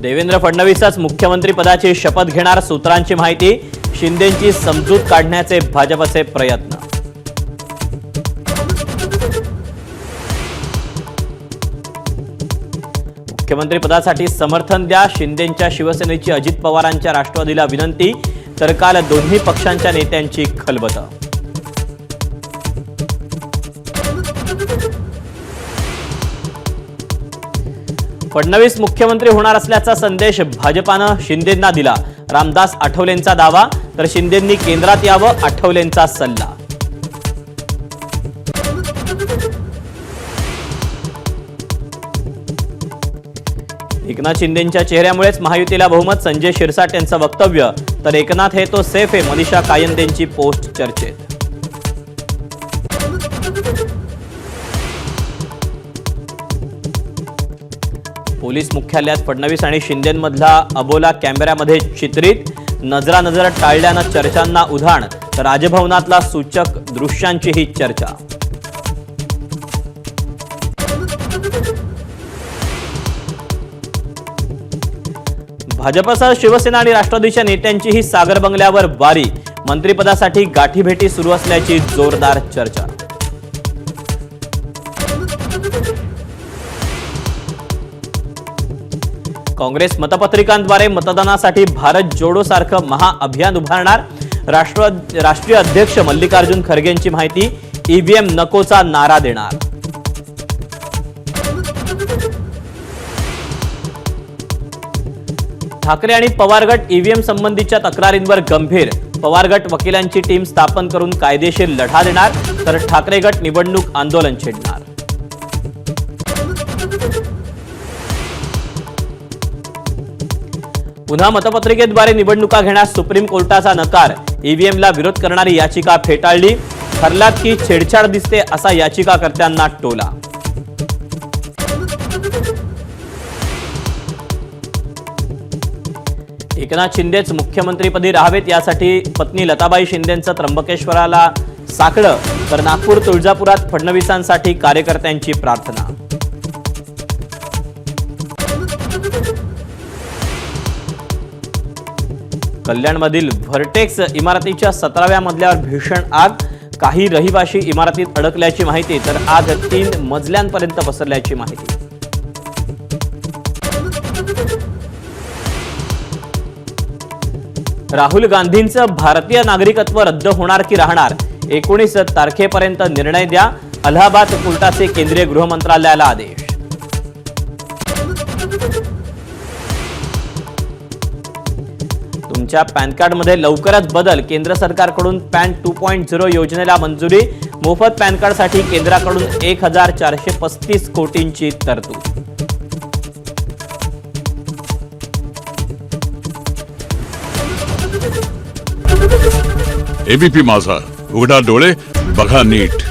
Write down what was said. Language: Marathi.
देवेंद्र फडणवीसच मुख्यमंत्री पदाची शपथ घेणार, सूत्रांची माहिती। शिंदेंची समजूत काढण्याचे भाजपचे प्रयत्न। मुख्यमंत्री पदासाठी समर्थन द्या, शिंदेंच्या शिवसेनेची अजित पवारांच्या राष्ट्रवादीला विनंती। तर काल दोन्ही पक्षांच्या नेत्यांची खलबतं। फडणवीस मुख्यमंत्री होणार असल्याचा संदेश भाजपानं शिंदेंना दिला। रामदास आठवलेंचा दावा, तर शिंदेंनी केंद्रात यावं, आठवलेंचा सल्ला। एकनाथ शिंदेंच्या चेहऱ्यामुळेच महायुतीला बहुमत, संजय शिरसाट यांचं वक्तव्य। तर एकनाथ हे तो सेफ आहे, मनीषा कायंदेंची पोस्ट चर्चेत। पोलीस मुख्यालयात फडणवीस आणि शिंदेंमधला अबोला कॅमेऱ्यामध्ये चित्रित। नजरानजर टाळल्यानं चर्चांना उधाण, तर राजभवनातला सूचक दृश्यांची ही चर्चा। भाजपसह शिवसेना आणि राष्ट्रवादीच्या नेत्यांची ही सागर बंगल्यावर वारी। मंत्रिपदासाठी गाठीभेटी सुरू असल्याची जोरदार चर्चा। काँग्रेस मतपत्रिकांद्वारे मतदानासाठी भारत जोडो सारखं महाअभियान उभारणार। राष्ट्रीय अध्यक्ष मल्लिकार्जुन खरगेंची माहिती। ईव्हीएम नकोचा नारा देणार। ठाकरे आणि पवार गट ईव्हीएम संबंधीच्या तक्रारींवर गंभीर। पवार गट वकिलांची टीम स्थापन करून कायदेशीर लढा देणार, तर ठाकरे गट निवडणूक आंदोलन छेडणार। पुन्हा मतपत्रिकेद्वारे निवडणुका घेण्यास सुप्रीम कोर्टाचा नकार। ईव्हीएमला विरोध करणारी याचिका फेटाळली। ठरलात की छेडछाड दिसते, असा याचिकाकर्त्यांना टोला। एकनाथ शिंदेच मुख्यमंत्रीपदी राहावेत, यासाठी पत्नी लताबाई शिंदेंचं त्र्यंबकेश्वराला साकडं। तर नागपूर तुळजापुरात फडणवीसांसाठी कार्यकर्त्यांची प्रार्थना। कल्याणमधील व्हर्टेक्स इमारतीच्या 17व्या मजल्यावर भीषण आग। काही रहिवाशी इमारतीत अडकल्याची माहिती, तर आग 3 मजल्यांपर्यंत पसरल्याची माहिती। राहुल गांधींचं भारतीय नागरिकत्व रद्द होणार की राहणार, 19 तारखेपर्यंत निर्णय द्या। अलाहाबाद कोर्टाचे केंद्रीय गृह मंत्रालयाला आदेश। तुमच्या पॅन कार्डमध्ये लवकरच बदल, केंद्र सरकारकडून पॅन 2.0 योजनेला मंजुरी। मोफत पॅन कार्डसाठी केंद्राकडून 1435 कोटींची तरतूद। एबीपी माझा, उघडा डोळे बघा नीट।